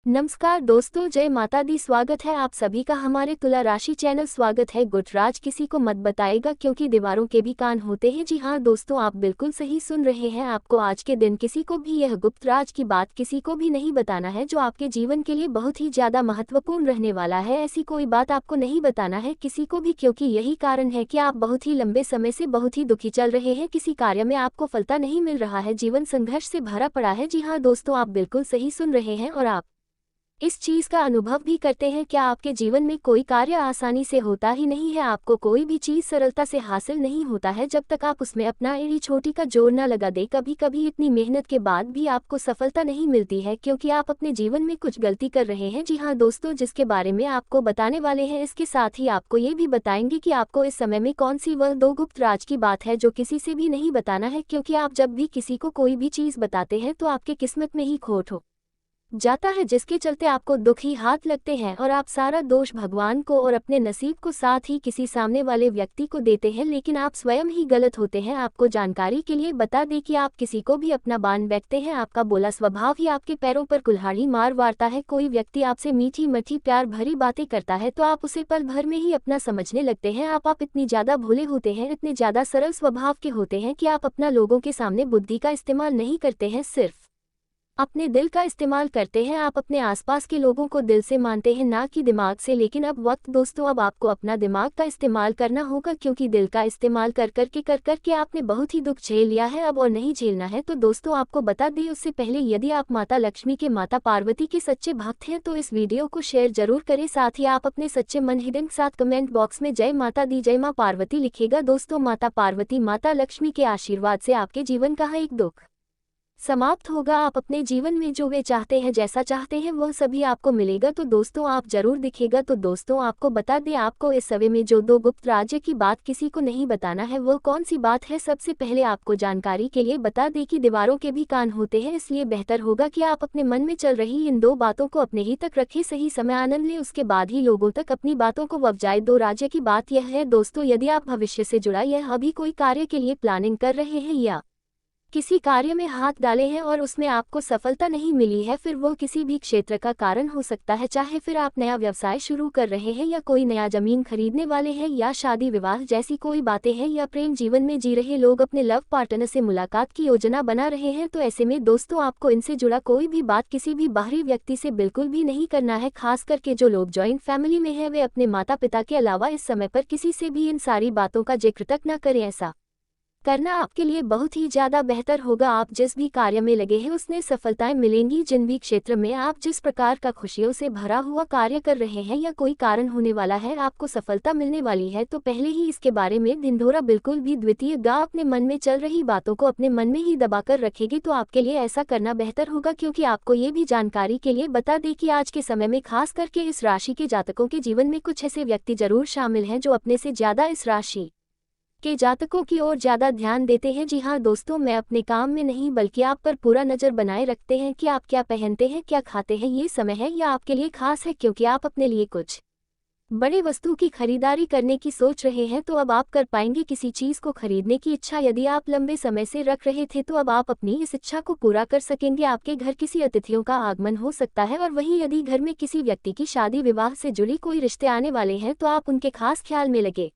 नमस्कार दोस्तों, जय माता दी। स्वागत है आप सभी का हमारे तुला राशि चैनल। स्वागत है। गुटराज किसी को मत बताएगा क्योंकि दीवारों के भी कान होते हैं। जी हाँ दोस्तों, आप बिल्कुल सही सुन रहे हैं। आपको आज के दिन किसी को भी यह गुप्त राज की बात किसी को भी नहीं बताना है, जो आपके जीवन के लिए बहुत ही ज्यादा महत्वपूर्ण रहने वाला है। ऐसी कोई बात आपको नहीं बताना है किसी को भी, क्योंकि यही कारण है कि आप बहुत ही लंबे समय से बहुत ही दुखी चल रहे हैं। किसी कार्य में आपको फलता नहीं मिल रहा है, जीवन संघर्ष से भरा पड़ा है। जी हाँ दोस्तों, आप बिल्कुल सही सुन रहे हैं और आप इस चीज का अनुभव भी करते हैं। क्या आपके जीवन में कोई कार्य आसानी से होता ही नहीं है? आपको कोई भी चीज सरलता से हासिल नहीं होता है जब तक आप उसमें अपना एड़ी छोटी का जोर न लगा दे। कभी कभी इतनी मेहनत के बाद भी आपको सफलता नहीं मिलती है क्योंकि आप अपने जीवन में कुछ गलती कर रहे हैं। जी हाँ दोस्तों, जिसके बारे में आपको बताने वाले हैं, इसके साथ ही आपको ये भी बताएंगे कि आपको इस समय में कौन सी वह दो गुप्त राज की बात है जो किसी से भी नहीं बताना है, क्योंकि आप जब भी किसी को कोई भी चीज बताते हैं तो आपके किस्मत में ही खोट हो जाता है, जिसके चलते आपको दुखी हाथ लगते हैं और आप सारा दोष भगवान को और अपने नसीब को साथ ही किसी सामने वाले व्यक्ति को देते हैं, लेकिन आप स्वयं ही गलत होते हैं। आपको जानकारी के लिए बता दें कि आप किसी को भी अपना बांध बैठते हैं। आपका बोला स्वभाव ही आपके पैरों पर कुल्हाड़ी मार वारता है। कोई व्यक्ति आपसे मीठी मीठी प्यार भरी बातें करता है तो आप उसे पल भर में ही अपना समझने लगते हैं। आप इतनी ज्यादा भोले होते हैं, इतने ज्यादा सरल स्वभाव के होते हैं कि आप अपना लोगों के सामने बुद्धि का इस्तेमाल नहीं करते हैं, सिर्फ अपने दिल का इस्तेमाल करते हैं। आप अपने आसपास के लोगों को दिल से मानते हैं, ना कि दिमाग से। लेकिन अब वक्त दोस्तों, अब आपको अपना दिमाग का इस्तेमाल करना होगा, क्योंकि दिल का इस्तेमाल कर करके आपने बहुत ही दुख झेल लिया है। अब और नहीं झेलना है। तो दोस्तों, आपको बता दें उससे पहले, यदि आप माता लक्ष्मी के, माता पार्वती के सच्चे भक्त हैं तो इस वीडियो को शेयर जरूर करें। साथ ही आप अपने सच्चे मन हृदय के साथ कमेंट बॉक्स में जय माता दी, जय माँ पार्वती लिखेगा। दोस्तों, माता पार्वती, माता लक्ष्मी के आशीर्वाद से आपके जीवन का हर एक दुख समाप्त होगा। आप अपने जीवन में जो वे चाहते हैं, जैसा चाहते हैं, वह सभी आपको मिलेगा। तो दोस्तों, आप जरूर दिखेगा। तो दोस्तों, आपको बता दें, आपको इस समय में जो दो गुप्त राज्य की बात किसी को नहीं बताना है, वह कौन सी बात है। सबसे पहले आपको जानकारी के लिए बता दें कि दीवारों के भी कान होते हैं, इसलिए बेहतर होगा कि आप अपने मन में चल रही इन दो बातों को अपने ही तक रखें। सही समय आनंद लें, उसके बाद ही लोगों तक अपनी बातों को वजाए। दो राज्य की बात यह है दोस्तों, यदि आप भविष्य से जुड़ा यह अभी कोई कार्य के लिए प्लानिंग कर रहे हैं या किसी कार्य में हाथ डाले हैं और उसमें आपको सफलता नहीं मिली है, फिर वो किसी भी क्षेत्र का कारण हो सकता है। चाहे फिर आप नया व्यवसाय शुरू कर रहे हैं या कोई नया जमीन खरीदने वाले हैं या शादी विवाह जैसी कोई बातें हैं, या प्रेम जीवन में जी रहे लोग अपने लव पार्टनर से मुलाकात की योजना बना रहे हैं, तो ऐसे में दोस्तों, आपको इनसे जुड़ा कोई भी बात किसी भी बाहरी व्यक्ति से बिल्कुल भी नहीं करना है। खास करके जो लोग जॉइंट फैमिली में है, वे अपने माता पिता के अलावा इस समय पर किसी से भी इन सारी बातों का जिक्र तक न करें। ऐसा करना आपके लिए बहुत ही ज्यादा बेहतर होगा। आप जिस भी कार्य में लगे हैं उसमें सफलताएं मिलेंगी। जिन भी क्षेत्र में आप जिस प्रकार का खुशियों से भरा हुआ कार्य कर रहे हैं या कोई कारण होने वाला है, आपको सफलता मिलने वाली है, तो पहले ही इसके बारे में ढिंढोरा बिल्कुल भी द्वितीय गा अपने मन में चल रही बातों को अपने मन में ही दबाकर रखेगी। तो आपके लिए ऐसा करना बेहतर होगा, क्योंकि आपको ये भी जानकारी के लिए बता दें कि आज के समय में खास करके इस राशि के जातकों के जीवन में कुछ ऐसे व्यक्ति जरूर शामिल हैं जो अपने से ज्यादा इस राशि के जातकों की ओर ज्यादा ध्यान देते हैं। जी हाँ दोस्तों, मैं अपने काम में नहीं बल्कि आप पर पूरा नजर बनाए रखते हैं कि आप क्या पहनते हैं, क्या खाते हैं। ये समय है या आपके लिए खास है, क्योंकि आप अपने लिए कुछ बड़े वस्तु की खरीदारी करने की सोच रहे हैं, तो अब आप कर पाएंगे किसी चीज को खरीदने की इच्छा यदि आप लंबे समय से रख रहे थे, तो अब आप अपनी इस इच्छा को पूरा कर सकेंगे। आपके घर किसी अतिथियों का आगमन हो सकता है, और वहीं यदि घर में किसी व्यक्ति की शादी विवाह से जुड़ी कोई रिश्ते आने वाले हैं, तो आप उनके खास ख्याल में लगे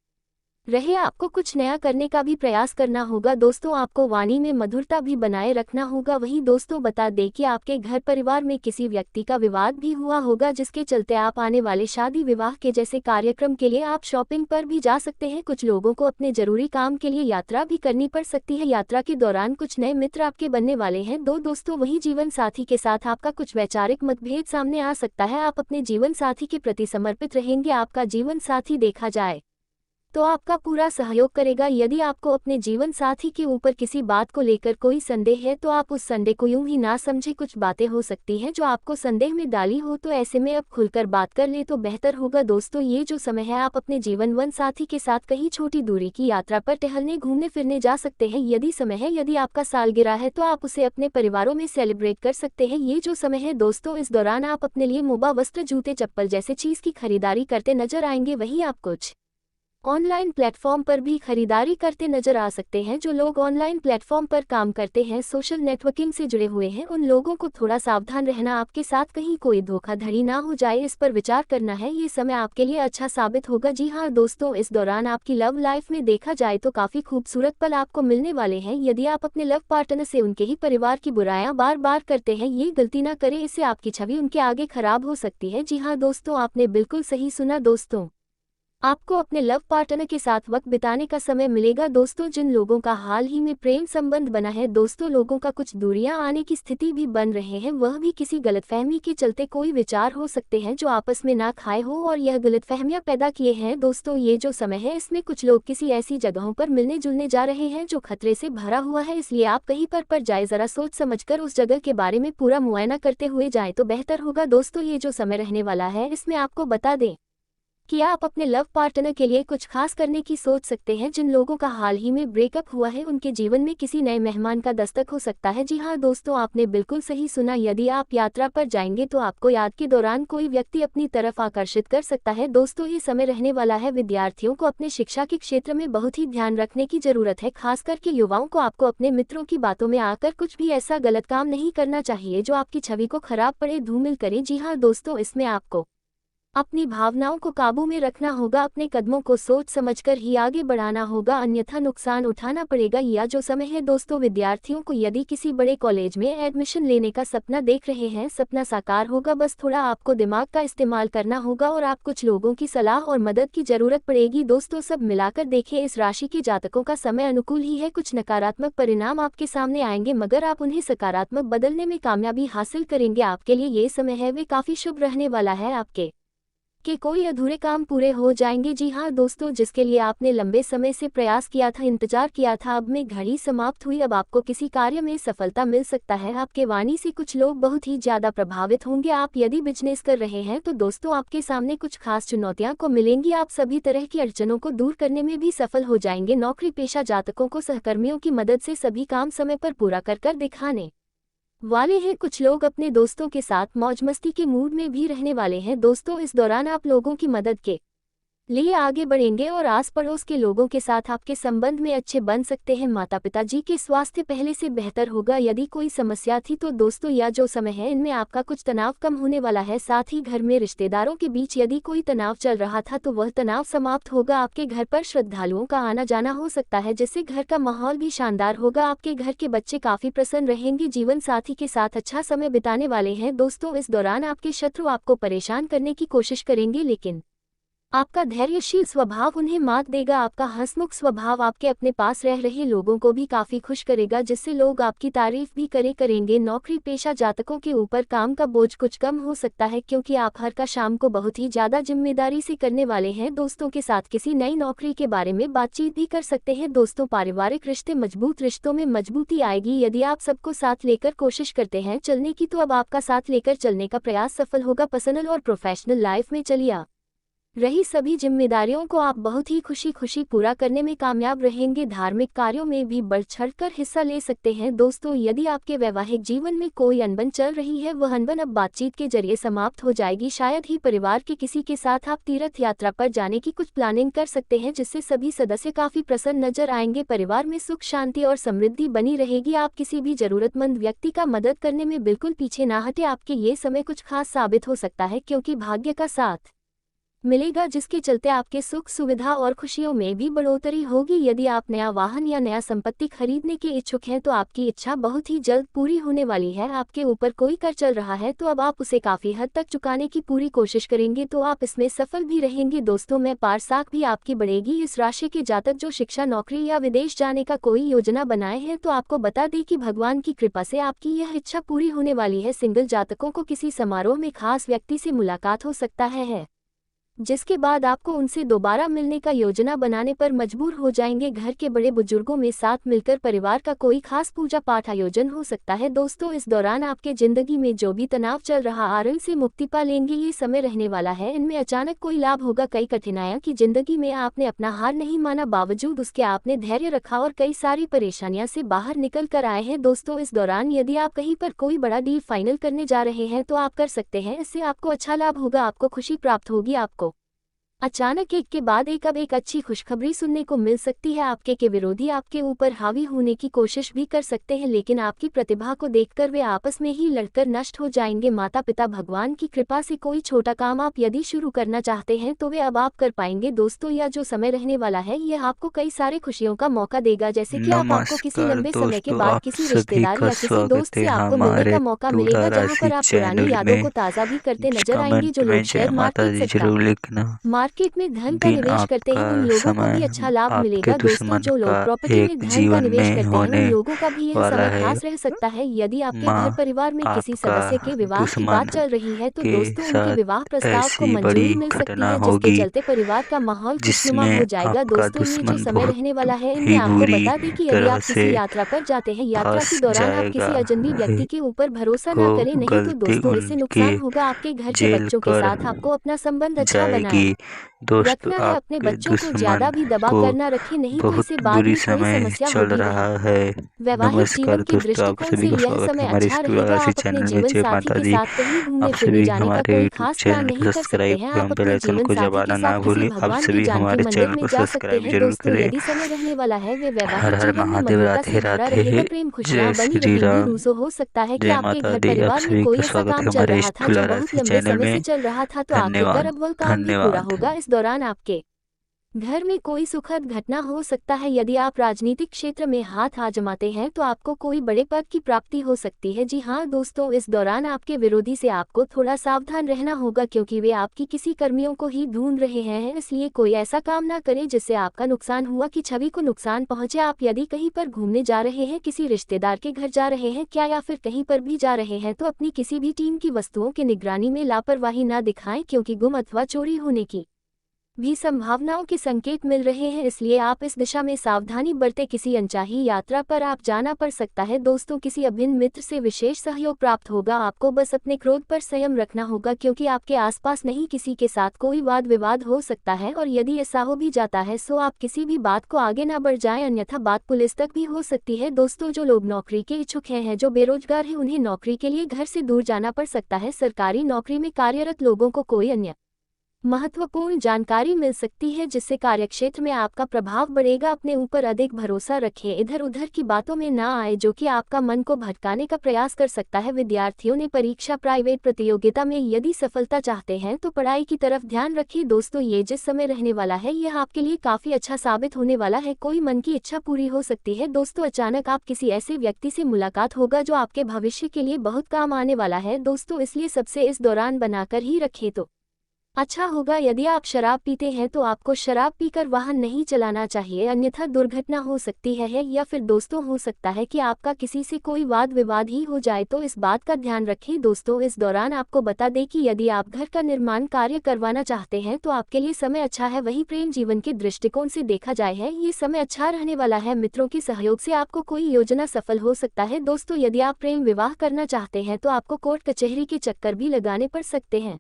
रहे। आपको कुछ नया करने का भी प्रयास करना होगा। दोस्तों, आपको वाणी में मधुरता भी बनाए रखना होगा। वहीं दोस्तों, बता दें कि आपके घर परिवार में किसी व्यक्ति का विवाद भी हुआ होगा, जिसके चलते आप आने वाले शादी विवाह के जैसे कार्यक्रम के लिए आप शॉपिंग पर भी जा सकते हैं। कुछ लोगों को अपने जरूरी काम के लिए यात्रा भी करनी पड़ सकती है। यात्रा के दौरान कुछ नए मित्र आपके बनने वाले हैं। दोस्तों, वहीं जीवन साथी के साथ आपका कुछ वैचारिक मतभेद सामने आ सकता है। आप अपने जीवन साथी के प्रति समर्पित रहेंगे। आपका जीवन साथी देखा जाए तो आपका पूरा सहयोग करेगा। यदि आपको अपने जीवन साथी के ऊपर किसी बात को लेकर कोई संदेह है, तो आप उस संदेह को यूं ही ना समझे। कुछ बातें हो सकती हैं जो आपको संदेह में डाली हो, तो ऐसे में अब खुलकर बात कर ले तो बेहतर होगा। दोस्तों, ये जो समय है, आप अपने जीवन साथी के साथ कहीं छोटी दूरी की यात्रा पर टहलने घूमने फिरने जा सकते हैं। यदि समय है, यदि आपका सालगिरह है, तो आप उसे अपने परिवारों में सेलिब्रेट कर सकते हैं। ये जो समय है दोस्तों, इस दौरान आप अपने लिए मोबा वस्त्र, जूते, चप्पल जैसे चीज की खरीदारी करते नजर आएंगे। वहीं आप कुछ ऑनलाइन प्लेटफॉर्म पर भी खरीदारी करते नजर आ सकते हैं। जो लोग ऑनलाइन प्लेटफॉर्म पर काम करते हैं, सोशल नेटवर्किंग से जुड़े हुए हैं, उन लोगों को थोड़ा सावधान रहना, आपके साथ कहीं कोई धोखाधड़ी ना हो जाए, इस पर विचार करना है। ये समय आपके लिए अच्छा साबित होगा। जी हाँ दोस्तों, इस दौरान आपकी लव लाइफ में देखा जाए तो काफी खूबसूरत पल आपको मिलने वाले हैं। यदि आप अपने लव पार्टनर से उनके ही परिवार की बुराइयां बार बार करते हैं, ये गलती ना करें, इससे आपकी छवि उनके आगे खराब हो सकती है। जी हाँ दोस्तों, आपने बिल्कुल सही सुना। दोस्तों, आपको अपने लव पार्टनर के साथ वक्त बिताने का समय मिलेगा। दोस्तों, जिन लोगों का हाल ही में प्रेम संबंध बना है, दोस्तों लोगों का कुछ दूरियां आने की स्थिति भी बन रहे हैं, वह भी किसी गलतफहमी के चलते कोई विचार हो सकते हैं जो आपस में ना खाए हो और यह गलतफहमियां पैदा किए हैं। दोस्तों, ये जो समय है, इसमें कुछ लोग किसी ऐसी जगहों पर मिलने जुलने जा रहे हैं जो खतरे से भरा हुआ है, इसलिए आप कहीं पर जाए जरा सोच समझकर उस जगह के बारे में पूरा मुआयना करते हुए जाए तो बेहतर होगा। दोस्तों, ये जो समय रहने वाला है, इसमें आपको बता दें कि आप अपने लव पार्टनर के लिए कुछ खास करने की सोच सकते हैं। जिन लोगों का हाल ही में ब्रेकअप हुआ है, उनके जीवन में किसी नए मेहमान का दस्तक हो सकता है। जी हाँ दोस्तों, आपने बिल्कुल सही सुना। यदि आप यात्रा पर जाएंगे तो आपको याद के दौरान कोई व्यक्ति अपनी तरफ आकर्षित कर सकता है। दोस्तों, ये समय रहने वाला है, विद्यार्थियों को अपने शिक्षा के क्षेत्र में बहुत ही ध्यान रखने की जरूरत है। खास करके युवाओं को आपको अपने मित्रों की बातों में आकर कुछ भी ऐसा गलत काम नहीं करना चाहिए जो आपकी छवि को खराब पड़े, धूमिल करे। जी हाँ दोस्तों, इसमें आपको अपनी भावनाओं को काबू में रखना होगा, अपने कदमों को सोच समझकर ही आगे बढ़ाना होगा, अन्यथा नुकसान उठाना पड़ेगा। यह जो समय है दोस्तों, विद्यार्थियों को यदि किसी बड़े कॉलेज में एडमिशन लेने का सपना देख रहे हैं, सपना साकार होगा, बस थोड़ा आपको दिमाग का इस्तेमाल करना होगा और आप कुछ लोगों की सलाह और मदद की जरूरत पड़ेगी। दोस्तों, सब मिलाकर देखें, इस राशि के जातकों का समय अनुकूल ही है। कुछ नकारात्मक परिणाम आपके सामने आएंगे, मगर आप उन्हें सकारात्मक बदलने में कामयाबी हासिल करेंगे। आपके लिए ये समय है वे काफी शुभ रहने वाला है, आपके कोई अधूरे काम पूरे हो जाएंगे। जी हाँ दोस्तों, जिसके लिए आपने लंबे समय से प्रयास किया था, इंतजार किया था, अब में घड़ी समाप्त हुई। अब आपको किसी कार्य में सफलता मिल सकता है। आपके वाणी से कुछ लोग बहुत ही ज्यादा प्रभावित होंगे। आप यदि बिजनेस कर रहे हैं तो दोस्तों, आपके सामने कुछ खास चुनौतियां को मिलेंगी। आप सभी तरह की अड़चनों को दूर करने में भी सफल हो जाएंगे। नौकरी पेशा जातकों को सहकर्मियों की मदद से सभी काम समय पर पूरा कर दिखाने वाले हैं। कुछ लोग अपने दोस्तों के साथ मौज मस्ती के मूड में भी रहने वाले हैं। दोस्तों, इस दौरान आप लोगों की मदद के लिए आगे बढ़ेंगे और आस पड़ोस के लोगों के साथ आपके संबंध में अच्छे बन सकते हैं। माता पिता जी के स्वास्थ्य पहले से बेहतर होगा। यदि कोई समस्या थी तो दोस्तों, यह जो समय है, इनमें आपका कुछ तनाव कम होने वाला है। साथ ही घर में रिश्तेदारों के बीच यदि कोई तनाव चल रहा था तो वह तनाव समाप्त होगा। आपके घर पर श्रद्धालुओं का आना जाना हो सकता है, जिससे घर का माहौल भी शानदार होगा। आपके घर के बच्चे काफी प्रसन्न रहेंगे, जीवन साथी के साथ अच्छा समय बिताने वाले हैं। दोस्तों, इस दौरान आपके शत्रु आपको परेशान करने की कोशिश करेंगे, लेकिन आपका धैर्यशील स्वभाव उन्हें मात देगा। आपका हंसमुख स्वभाव आपके अपने पास रह रहे लोगों को भी काफी खुश करेगा, जिससे लोग आपकी तारीफ भी करेंगे। नौकरी पेशा जातकों के ऊपर काम का बोझ कुछ कम हो सकता है, क्योंकि आप हर का शाम को बहुत ही ज्यादा जिम्मेदारी से करने वाले हैं। दोस्तों के साथ किसी नई नौकरी के बारे में बातचीत भी कर सकते हैं। दोस्तों, पारिवारिक रिश्ते मजबूत, रिश्तों में मजबूती आएगी। यदि आप सबको साथ लेकर कोशिश करते हैं चलने की, तो अब आपका साथ लेकर चलने का प्रयास सफल होगा। पर्सनल और प्रोफेशनल लाइफ में चलिए रही सभी जिम्मेदारियों को आप बहुत ही खुशी पूरा करने में कामयाब रहेंगे। धार्मिक कार्यों में भी बढ़ चढ़कर हिस्सा ले सकते हैं। दोस्तों, यदि आपके वैवाहिक जीवन में कोई अनबन चल रही है, वह अनबन अब बातचीत के जरिए समाप्त हो जाएगी। शायद ही परिवार के किसी के साथ आप तीर्थ यात्रा पर जाने की कुछ प्लानिंग कर सकते हैं, जिससे सभी सदस्य काफी प्रसन्न नजर आएंगे। परिवार में सुख शांति और समृद्धि बनी रहेगी। आप किसी भी जरूरतमंद व्यक्ति का मदद करने में बिल्कुल पीछे ना हटे। आपके ये समय कुछ खास साबित हो सकता है, क्योंकि भाग्य का साथ मिलेगा, जिसके चलते आपके सुख सुविधा और खुशियों में भी बढ़ोतरी होगी। यदि आप नया वाहन या नया संपत्ति खरीदने के इच्छुक हैं तो आपकी इच्छा बहुत ही जल्द पूरी होने वाली है। आपके ऊपर कोई कर चल रहा है तो अब आप उसे काफी हद तक चुकाने की पूरी कोशिश करेंगे, तो आप इसमें सफल भी रहेंगे। दोस्तों, में पारसाख भी आपकी बढ़ेगी। इस राशि के जातक जो शिक्षा, नौकरी या विदेश जाने का कोई योजना बनाए हैं, तो आपको बता दें कि भगवान की कृपा से आपकी यह इच्छा पूरी होने वाली है। सिंगल जातकों को किसी समारोह में खास व्यक्ति से मुलाकात हो सकता है, जिसके बाद आपको उनसे दोबारा मिलने का योजना बनाने पर मजबूर हो जाएंगे। घर के बड़े बुजुर्गों में साथ मिलकर परिवार का कोई खास पूजा पाठ आयोजन हो सकता है। दोस्तों, इस दौरान आपके जिंदगी में जो भी तनाव चल रहा आरंभ से मुक्ति पा लेंगे। ये समय रहने वाला है, इनमें अचानक कोई लाभ होगा। कई कठिनाइयां की जिंदगी में आपने अपना हार नहीं माना, बावजूद उसके आपने धैर्य रखा और कई सारी परेशानियां से बाहर निकल कर आए हैं। दोस्तों, इस दौरान यदि आप कहीं पर कोई बड़ा डील फाइनल करने जा रहे हैं तो आप कर सकते हैं, इससे आपको अच्छा लाभ होगा, आपको खुशी प्राप्त होगी। आपको अचानक एक के बाद एक अब एक अच्छी खुशखबरी सुनने को मिल सकती है। आपके के विरोधी आपके ऊपर हावी होने की कोशिश भी कर सकते हैं, लेकिन आपकी प्रतिभा को देखकर वे आपस में ही लड़कर नष्ट हो जाएंगे। माता पिता भगवान की कृपा से कोई छोटा काम आप यदि शुरू करना चाहते हैं तो वे अब आप कर पाएंगे। दोस्तों, यह जो समय रहने वाला है यह आपको कई सारे खुशियों का मौका देगा, जैसे कि आपको किसी नमस्कार लंबे समय के दोस्तों, बाद आप किसी सभी रिश्तेदार का या किसी दोस्त स्वागत से है आपको मिलने का हमारे मौका तुला मिलेगा, जहां राशि पर आप पुरानी चैनल यादों में। को ताज़ा भी करते नजर आएंगे। कमेंट जो में लोग जय शेयर माता मार्केट दी सेक्टर जरूर लिखना। मार्केट में धन का दिन निवेश करते आपका हैं उन लोगों को भी समय अच्छा लाभ आपके मिलेगा। दोस्तों, दुश्मन जो लोग का प्रॉपर्टी में एक धन का जीवन निवेश में करते हैं उन होने लोगों का भी यह वाला समय है। खास रह सकता है। यदि आपके घर माँ परिवार में किसी आपका सदस्य के विवाह की दुश्मन बात चल रही है तो के दोस्तों उनके विवाह साथ प्रस्ताव को ऐसी मंजूरी बड़ी मिल सकती घटना है, जिसके होगी चलते परिवार का माहौल खुशनुमा जिसमें हो जाएगा। आपका दोस्तों, ये जो दुश्मन समय बहुत रहने वाला है इनमें ही आपको बुरी बता दें कि यदि तरह आप से किसी यात्रा पर जाते हैं, यात्रा के फंस दौरान आप जाएगा। किसी अजनबी व्यक्ति के ऊपर भरोसा को न करें, नहीं तो गलती दोस्तों इससे उनके नुकसान होगा। आपके घर के जेल बच्चों के कर साथ आपको अपना संबंध अच्छा बनाए जाएगी। दोस्तों, रखना है। अपने आपके बच्चों को दुश्मन ज्यादा भी दबा को कर ना रखें, नहीं तो इसे बहुत बाद बुरी में कोई समय समस्या चल होगी रहा नहीं। है। वैवाहिक नमस्कार जीवन के दोस्तों, आप दृष्टिकोण सभी से का यह स्वागत समय है हमारे अच्छा इस रहेगा। राशि आप अपने चैनल में। जीवन जय साथी माता के दी। साथ कहीं घूमने आप फिरने सभी जाने का हमारे कोई यूट्यूब खास प्लान चैनल को नहीं कर सकते सब्सक्राइब हैं। आप एवं बेल अपने आइकन जीवन को साथी के दबाना साथ ना किसी भूलें। आप भगवान की सभी जानकी हमारे मंदिर चैनल में को जा सकते सब्सक्राइब हैं। जरूर दोस्तों, करें। यदि समय रहने वाला है वे हर वैवाहिक हर जीवन में महादेव, मधुरता से राधे भरा राधे। रहेगा, प्रेम खुशियां जय बनी श्री रहेंगी। राम। रूसो हो सकता है कि जय आपके माता घर दी। आप परिवार में सभी का कोई ऐसा स्वागत काम है चल हमारे रहा इस था जो तुला बहुत राशि लंबे चैनल समय में। से चल रहा था, तो आखिरकार धन्यवाद। अब वह काम भी पूरा धन्यवाद। होगा। इस दौरान आपके घर में कोई सुखद घटना हो सकता है। यदि आप राजनीतिक क्षेत्र में हाथ आजमाते हैं तो आपको कोई बड़े पद की प्राप्ति हो सकती है। जी हाँ दोस्तों, इस दौरान आपके विरोधी से आपको थोड़ा सावधान रहना होगा, क्योंकि वे आपकी किसी कर्मियों को ही ढूंढ रहे हैं। इसलिए कोई ऐसा काम ना करें जिससे आपका नुकसान हुआ कि छवि को नुकसान पहुंचे। आप यदि कहीं पर घूमने जा रहे हैं, किसी रिश्तेदार के घर जा रहे हैं क्या, या फिर कहीं पर भी जा रहे हैं, तो अपनी किसी भी टीम की वस्तुओं की निगरानी में लापरवाही ना दिखाएं, क्योंकि गुम अथवा चोरी होने की भी संभावनाओं के संकेत मिल रहे हैं। इसलिए आप इस दिशा में सावधानी बरतें। किसी अनचाही यात्रा पर आप जाना पड़ सकता है। दोस्तों, किसी अभिन्न मित्र से विशेष सहयोग प्राप्त होगा। आपको बस अपने क्रोध पर संयम रखना होगा, क्योंकि आपके आसपास नहीं किसी के साथ कोई वाद विवाद हो सकता है, और यदि ऐसा हो भी जाता है सो आप किसी भी बात को आगे ना बढ़ जाएं, अन्यथा बात पुलिस तक भी हो सकती है। दोस्तों, जो लोग नौकरी के इच्छुक हैं, जो बेरोजगार हैं, उन्हें नौकरी के लिए घर से दूर जाना पड़ सकता है। सरकारी नौकरी में कार्यरत लोगों को कोई अन्य महत्वपूर्ण जानकारी मिल सकती है, जिससे कार्यक्षेत्र में आपका प्रभाव बढ़ेगा। अपने ऊपर अधिक भरोसा रखें, इधर उधर की बातों में ना आए जो कि आपका मन को भटकाने का प्रयास कर सकता है। विद्यार्थियों ने परीक्षा प्राइवेट प्रतियोगिता में यदि सफलता चाहते हैं तो पढ़ाई की तरफ ध्यान रखिए। दोस्तों, ये जिस समय रहने वाला है यह आपके लिए काफी अच्छा साबित होने वाला है। कोई मन की इच्छा पूरी हो सकती है। दोस्तों, अचानक आप किसी ऐसे व्यक्ति से मुलाकात होगा जो आपके भविष्य के लिए बहुत काम आने वाला है। दोस्तों, इसलिए सबसे इस दौरान बनाकर ही रखें तो अच्छा होगा। यदि आप शराब पीते हैं तो आपको शराब पीकर वाहन नहीं चलाना चाहिए, अन्यथा दुर्घटना हो सकती है। या फिर दोस्तों, हो सकता है कि आपका किसी से कोई वाद विवाद ही हो जाए, तो इस बात का ध्यान रखें। दोस्तों, इस दौरान आपको बता दें कि यदि आप घर का निर्माण कार्य करवाना चाहते हैं तो आपके लिए समय अच्छा है। वहीं प्रेम जीवन के दृष्टिकोण से देखा जाए है ये समय अच्छा रहने वाला है। मित्रों के सहयोग से आपको कोई योजना सफल हो सकता है। दोस्तों, यदि आप प्रेम विवाह करना चाहते हैं तो आपको कोर्ट कचहरी के चक्कर भी लगाने पड़ सकते हैं।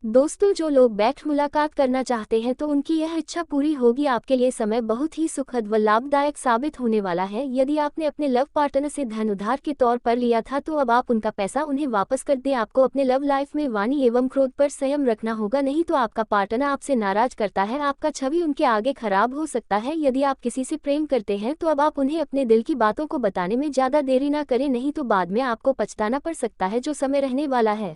दोस्तों, जो लोग बैठ मुलाकात करना चाहते हैं तो उनकी यह इच्छा पूरी होगी। आपके लिए समय बहुत ही सुखद व लाभदायक साबित होने वाला है। यदि आपने अपने लव पार्टनर से धन उधार के तौर पर लिया था तो अब आप उनका पैसा उन्हें वापस कर दें। आपको अपने लव लाइफ में वाणी एवं क्रोध पर संयम रखना होगा, नहीं तो आपका पार्टनर आपसे नाराज करता है, आपका छवि उनके आगे खराब हो सकता है। यदि आप किसी से प्रेम करते हैं तो अब आप उन्हें अपने दिल की बातों को बताने में ज्यादा देरी ना करें, नहीं तो बाद में आपको पछताना पड़ सकता है। जो समय रहने वाला है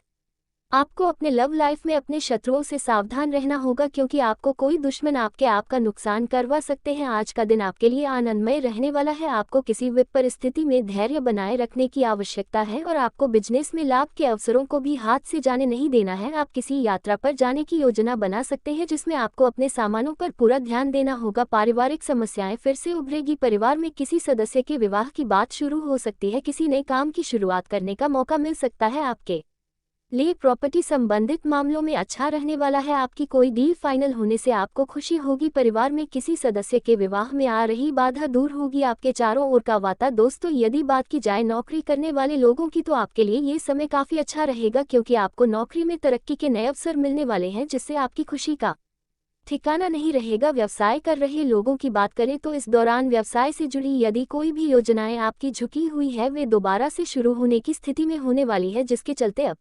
आपको अपने लव लाइफ में अपने शत्रुओं से सावधान रहना होगा, क्योंकि आपको कोई दुश्मन आपका नुकसान करवा सकते हैं। आज का दिन आपके लिए आनंदमय रहने वाला है। आपको किसी भी परिस्थिति में धैर्य बनाए रखने की आवश्यकता है, और आपको बिजनेस में लाभ के अवसरों को भी हाथ से जाने नहीं देना है। आप किसी यात्रा पर जाने की योजना बना सकते हैं, जिसमें आपको अपने सामानों पर पूरा ध्यान देना होगा। पारिवारिक समस्याएं फिर से उभरेगी। परिवार में किसी सदस्य के विवाह की बात शुरू हो सकती है। किसी नए काम की शुरुआत करने का मौका मिल सकता है। आपके लिए प्रॉपर्टी संबंधित मामलों में अच्छा रहने वाला है। आपकी कोई डील फाइनल होने से आपको खुशी होगी। परिवार में किसी सदस्य के विवाह में आ रही बाधा दूर होगी। आपके चारों ओर का वाता। दोस्तों, यदि बात की जाए नौकरी करने वाले लोगों की तो आपके लिए ये समय काफी अच्छा रहेगा, क्योंकि आपको नौकरी में तरक्की के नए अवसर मिलने वाले हैं, जिससे आपकी खुशी का ठिकाना नहीं रहेगा। व्यवसाय कर रहे लोगों की बात करें तो इस दौरान व्यवसाय से जुड़ी यदि कोई भी योजनाएं आपकी झुकी हुई है वे दोबारा से शुरू होने की स्थिति में होने वाली है, जिसके चलते अब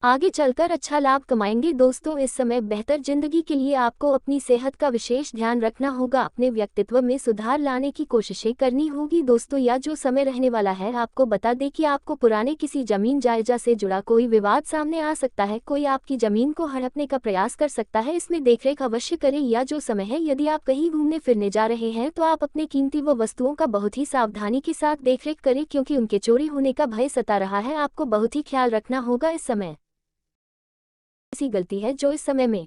आगे चलकर अच्छा लाभ कमाएंगे। दोस्तों इस समय बेहतर जिंदगी के लिए आपको अपनी सेहत का विशेष ध्यान रखना होगा, अपने व्यक्तित्व में सुधार लाने की कोशिशें करनी होगी। दोस्तों यह जो समय रहने वाला है, आपको बता दें कि आपको पुराने किसी जमीन जायजा से जुड़ा कोई विवाद सामने आ सकता है, कोई आपकी जमीन को हड़पने का प्रयास कर सकता है। इसमें देखरेख अवश्य करें। यह जो समय है, यदि आप कहीं घूमने फिरने जा रहे हैं तो आप अपने कीमती व वस्तुओं का बहुत ही सावधानी के साथ देखरेख करें, क्योंकि उनके चोरी होने का भय सता रहा है। आपको बहुत ही ख्याल रखना होगा। इस समय ऐसी गलती है जो इस समय में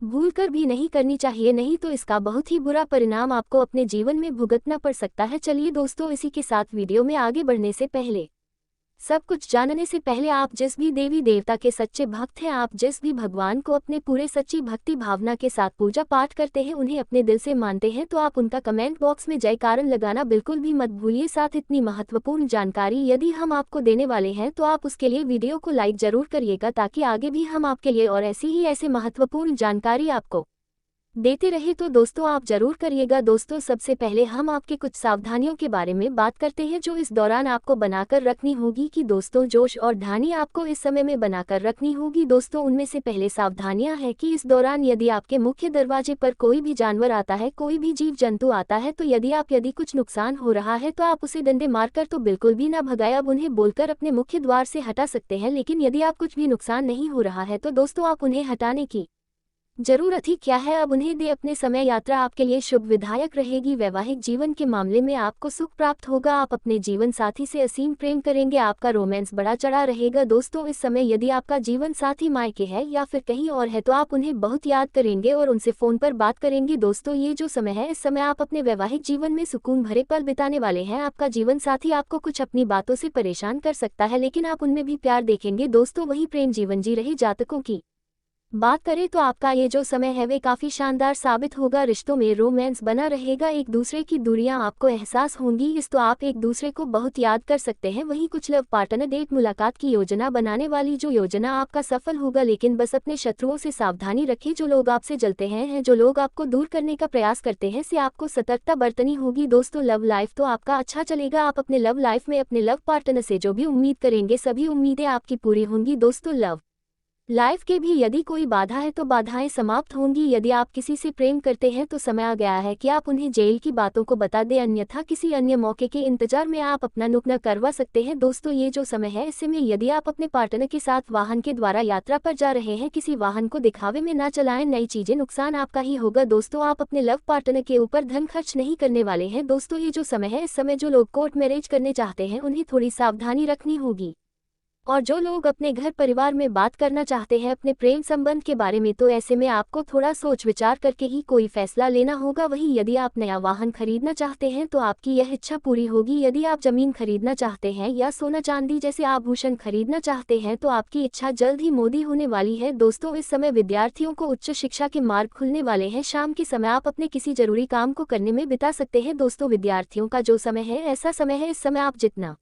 भूलकर भी नहीं करनी चाहिए, नहीं तो इसका बहुत ही बुरा परिणाम आपको अपने जीवन में भुगतना पड़ सकता है। चलिए दोस्तों, इसी के साथ वीडियो में आगे बढ़ने से पहले, सब कुछ जानने से पहले, आप जिस भी देवी देवता के सच्चे भक्त हैं, आप जिस भी भगवान को अपने पूरे सच्ची भक्ति भावना के साथ पूजा पाठ करते हैं, उन्हें अपने दिल से मानते हैं, तो आप उनका कमेंट बॉक्स में जय कारण लगाना बिल्कुल भी मत भूलिए। साथ इतनी महत्वपूर्ण जानकारी यदि हम आपको देने वाले हैं तो आप उसके लिए वीडियो को लाइक जरूर करिएगा, ताकि आगे भी हम आपके लिए और ऐसे महत्वपूर्ण जानकारी आपको देते रहे। तो दोस्तों आप जरूर करिएगा। दोस्तों सबसे पहले हम आपके कुछ सावधानियों के बारे में बात करते हैं जो इस दौरान आपको बनाकर रखनी होगी। कि दोस्तों जोश और ढानी आपको इस समय में बनाकर रखनी होगी। दोस्तों उनमें से पहले सावधानियां हैं कि इस दौरान यदि आपके मुख्य दरवाजे पर कोई भी जानवर आता है, कोई भी जीव जंतु आता है, तो यदि कुछ नुकसान हो रहा है तो आप उसे डंडे मारकर तो बिल्कुल भी ना भगाए, अब उन्हें बोलकर अपने मुख्य द्वार से हटा सकते हैं। लेकिन यदि आप कुछ भी नुकसान नहीं हो रहा है तो दोस्तों आप उन्हें हटाने की जरूरत ही क्या है, अब उन्हें दे। अपने समय यात्रा आपके लिए शुभ विधायक रहेगी। वैवाहिक जीवन के मामले में आपको सुख प्राप्त होगा, आप अपने जीवन साथी से असीम प्रेम करेंगे, आपका रोमांस बड़ा चढ़ा रहेगा। दोस्तों इस समय यदि आपका जीवन साथी मायके है या फिर कहीं और है तो आप उन्हें बहुत याद करेंगे और उनसे फोन पर बात करेंगे। दोस्तों ये जो समय है, इस समय आप अपने वैवाहिक जीवन में सुकून भरे पल बिताने वाले हैं। आपका जीवन साथी आपको कुछ अपनी बातों से परेशान कर सकता है, लेकिन आप उनमें भी प्यार देखेंगे। दोस्तों वही प्रेम जीवन जी रहे जातकों की बात करें तो आपका ये जो समय है वे काफी शानदार साबित होगा। रिश्तों में रोमांस बना रहेगा, एक दूसरे की दूरियां आपको एहसास होंगी, इस तो आप एक दूसरे को बहुत याद कर सकते हैं। वहीं कुछ लव पार्टनर डेट मुलाकात की योजना बनाने वाली जो योजना आपका सफल होगा, लेकिन बस अपने शत्रुओं से सावधानी रखें। जो लोग आपसे जलते हैं, जो लोग आपको दूर करने का प्रयास करते हैं, से आपको सतर्कता बरतनी होगी। दोस्तों लव लाइफ तो आपका अच्छा चलेगा, आप अपने लव लाइफ में अपने लव पार्टनर से जो भी उम्मीद करेंगे सभी उम्मीदें आपकी पूरी होंगी। दोस्तों लव लाइफ के भी यदि कोई बाधा है तो बाधाएं समाप्त होंगी। यदि आप किसी से प्रेम करते हैं तो समय आ गया है कि आप उन्हें जेल की बातों को बता दें, अन्यथा किसी अन्य मौके के इंतजार में आप अपना नुकना करवा सकते हैं। दोस्तों ये जो समय है, इसमें यदि आप अपने पार्टनर के साथ वाहन के द्वारा यात्रा पर जा रहे हैं, किसी वाहन को दिखावे में ना चलाएं, नई चीजें, नुकसान आपका ही होगा। दोस्तों आप अपने लव पार्टनर के ऊपर धन खर्च नहीं करने वाले हैं। दोस्तों ये जो समय है, इस समय जो लोग कोर्ट मैरिज करने चाहते हैं उन्हें थोड़ी सावधानी रखनी होगी, और जो लोग अपने घर परिवार में बात करना चाहते हैं अपने प्रेम संबंध के बारे में, तो ऐसे में आपको थोड़ा सोच विचार करके ही कोई फैसला लेना होगा। वहीं यदि आप नया वाहन खरीदना चाहते हैं तो आपकी यह इच्छा पूरी होगी। यदि आप जमीन खरीदना चाहते हैं या सोना चांदी जैसे आभूषण खरीदना चाहते हैं तो आपकी इच्छा जल्द ही मोदी होने वाली है। दोस्तों इस समय विद्यार्थियों को उच्च शिक्षा के मार्ग खुलने वाले हैं, शाम के समय आप अपने किसी जरूरी काम को करने में बिता सकते हैं। दोस्तों विद्यार्थियों का जो समय है, ऐसा समय है, इस समय आप जितना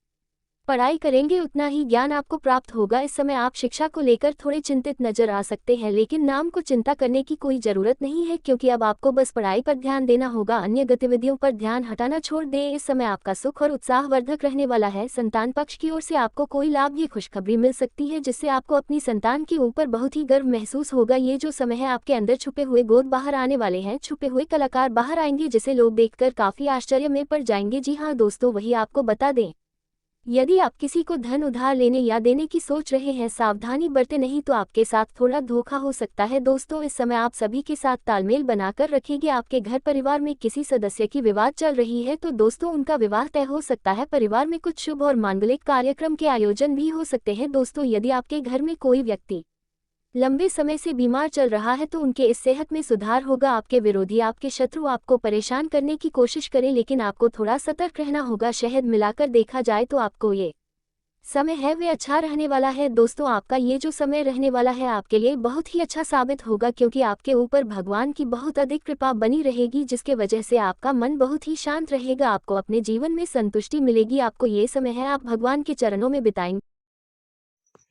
पढ़ाई करेंगे उतना ही ज्ञान आपको प्राप्त होगा। इस समय आप शिक्षा को लेकर थोड़े चिंतित नजर आ सकते हैं, लेकिन नाम को चिंता करने की कोई जरूरत नहीं है, क्योंकि अब आपको बस पढ़ाई पर ध्यान देना होगा, अन्य गतिविधियों पर ध्यान हटाना छोड़ दें। इस समय आपका सुख और उत्साहवर्धक रहने वाला है। संतान पक्ष की ओर से आपको कोई लाभ, ये खुशखबरी मिल सकती है जिससे आपको अपनी संतान के ऊपर बहुत ही गर्व महसूस होगा। ये जो समय है, आपके अंदर छुपे हुए गोद बाहर आने वाले हैं, छुपे हुए कलाकार बाहर आएंगे, जिसे लोग देखकर काफी आश्चर्य में पड़ जाएंगे। जी हाँ दोस्तों, वही आपको बता दें, यदि आप किसी को धन उधार लेने या देने की सोच रहे हैं, सावधानी बरते नहीं तो आपके साथ थोड़ा धोखा हो सकता है। दोस्तों इस समय आप सभी के साथ तालमेल बनाकर रखेंगे। आपके घर परिवार में किसी सदस्य की विवाद चल रही है तो दोस्तों उनका विवाह तय हो सकता है। परिवार में कुछ शुभ और मांगलिक कार्यक्रम के आयोजन भी हो सकते हैं। दोस्तों यदि आपके घर में कोई व्यक्ति लंबे समय से बीमार चल रहा है तो उनके इस सेहत में सुधार होगा। आपके विरोधी, आपके शत्रु आपको परेशान करने की कोशिश करें, लेकिन आपको थोड़ा सतर्क रहना होगा। शहद मिलाकर देखा जाए तो आपको ये समय है वे अच्छा रहने वाला है। दोस्तों आपका ये जो समय रहने वाला है आपके लिए बहुत ही अच्छा साबित होगा, क्योंकि आपके ऊपर भगवान की बहुत अधिक कृपा बनी रहेगी, जिसके वजह से आपका मन बहुत ही शांत रहेगा, आपको अपने जीवन में संतुष्टि मिलेगी। आपको ये समय है आप भगवान के चरणों में बिताएंगे।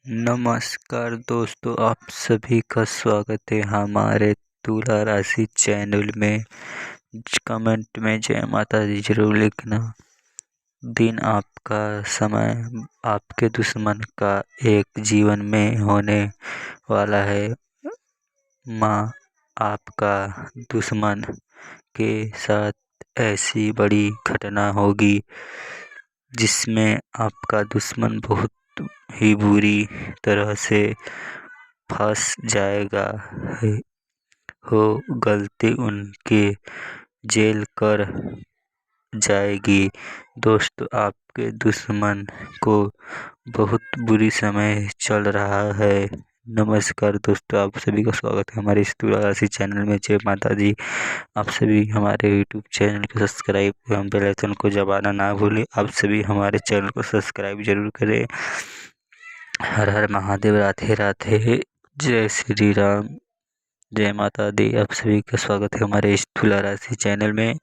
नमस्कार दोस्तों, आप सभी का स्वागत है हमारे तुला राशि चैनल में। कमेंट में जय माता दी जरूर लिखना। दिन आपका समय आपके दुश्मन का एक जीवन में होने वाला है। माँ आपका दुश्मन के साथ ऐसी बड़ी घटना होगी जिसमें आपका दुश्मन बहुत ही बुरी तरह से फंस जाएगा। हो गलती उनके जेल कर जाएगी। दोस्तों, आपके दुश्मन को बहुत बुरी समय चल रहा है। नमस्कार दोस्तों, आप सभी का स्वागत है हमारे इस तुला राशि चैनल में। जय माता दी। आप सभी हमारे यूट्यूब चैनल को सब्सक्राइब एवं बेल आइकन को दबाना ना भूलें। आप सभी हमारे चैनल को सब्सक्राइब जरूर करें। हर हर महादेव, राधे राधे, जय श्री राम, जय माता दी। आप सभी का स्वागत है हमारे इस तुला राशि चैनल में।